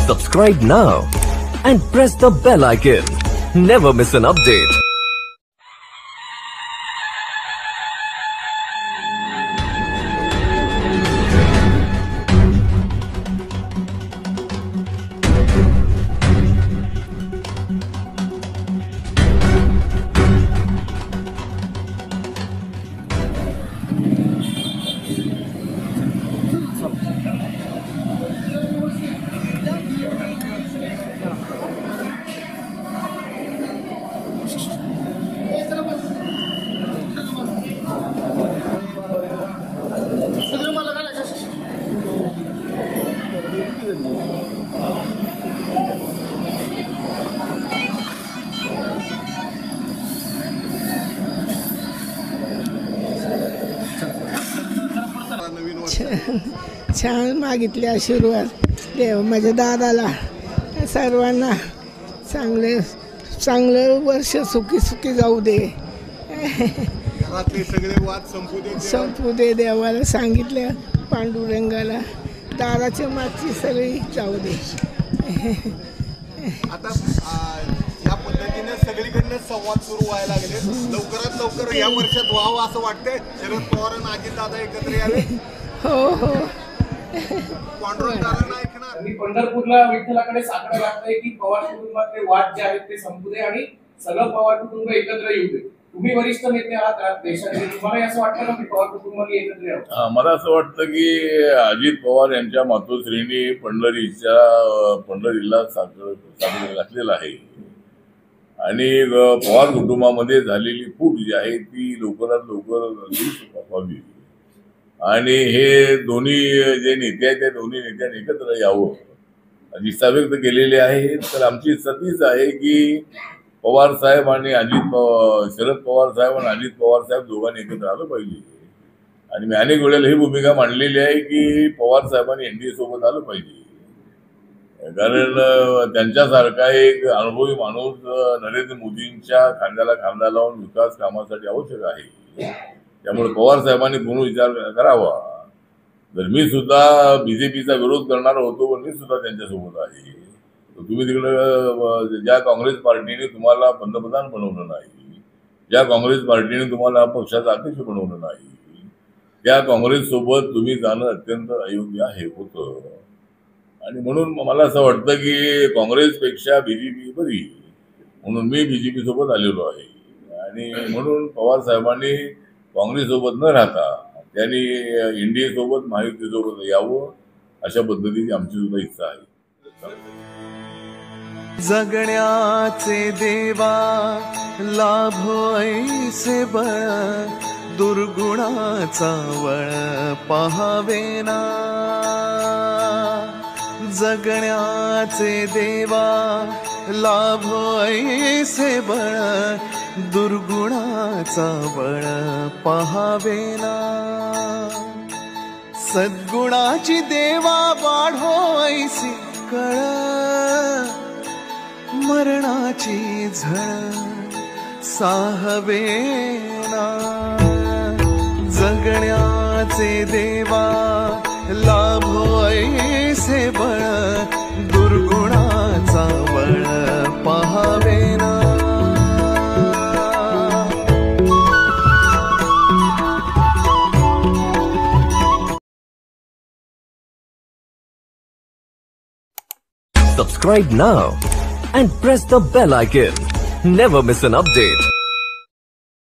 Subscribe now and press the bell icon. Never miss an update. छान मागितले आशीर्वाद देव माझ्या दादाला सर्वांना चांगलं वर्ष सुखी सुखी जाऊ दे. सगळे वाद संपू दे देवाला सांगितलं पांडुरंगाला दादाच्या मागची सगळी जाऊ दे. आता या पद्धतीने सगळीकडनं संवाद सुरू व्हायला लागले. लवकरात लवकर या वर्षात व्हावं असं वाटतंय. शरद पवार आणि अजितदादा एकत्र यावे. हो पांडुरंगाला ऐकणार. पंढरपूरला विठ्ठलाकडे साकडं लागतंय की पवार कुटुंबातले वाद जे आहेत ते संपू दे आणि सगळं पवार कुटुंब एकत्र येऊ दे. तुम्ही वरिष्ठ नेते आहात देशाचे, तुम्हाला असं वाटतं का की पवार कुटुंबाने एकत्र यावं? मला असं वाटतं की अजित पवार यांच्या मातोश्रींनी पंढरीला साकडं घातलेलं आहे आणि पवार कुटुंबामध्ये झालेली फूट जी आहे ती लवकरात लवकर दुरुस्त व्हावी आणि हे दोन्ही जे नेते आहेत त्या दोन्ही नेत्यांनी एकत्र यावं इच्छा व्यक्त केलेली आहे. तर आमची इच्छा तीच आहे की पवार साहेब आणि शरद पवार साहेब आणि अजित पवार साहेब दोघांनी एकत्र आलं पाहिजे. आणि मी अनेक वेळेला ही भूमिका मांडलेली आहे की पवार साहेबांनी एनडीए सोबत आलं पाहिजे. कारण त्यांच्यासारखा एक अनुभवी माणूस नरेंद्र मोदींच्या खांद्याला खांदा लावून विकास कामासाठी आवश्यक आहे. त्यामुळे पवार साहेबांनी पुन्हा विचार करावा. तर मी सुद्धा बीजेपीचा विरोध करणार होतो पण मी सुद्धा त्यांच्यासोबत आहे. तुम्ही तिकडे ज्या काँग्रेस पार्टीने तुम्हाला पंतप्रधान बनवलं नाही, ज्या काँग्रेस पार्टीने तुम्हाला पक्षाचा अध्यक्ष बनवलं नाही, त्या काँग्रेस सोबत तुम्ही जाणं अत्यंत अयोग्य आहे होतं. आणि म्हणून मला असं वाटतं की काँग्रेसपेक्षा बीजेपी बरी, म्हणून मी बीजेपी सोबत आलेलो आहे. आणि म्हणून पवार साहेबांनी काँग्रेस सोबत न राहता त्यांनी एनडीए सोबत महायुतीसोबत यावं अशा पद्धतीची आमची सुद्धा इच्छा आहे. जगण्याचे देवा लाभो ऐसे बळ दुर्गुणाचा वळ पहावेना. जगण्याचे देवा लाभो ऐसे बळ दुर्गुणाचा बळ पहावेना. सद्गुणाची देवा वाढो ऐसी कळ मरणाची झळ साहवेना. जगण्याचे देवा लाभो ऐसे बळ दुर्गुणाचा बळ पहावेना. Subscribe now and press the bell icon. Never miss an update.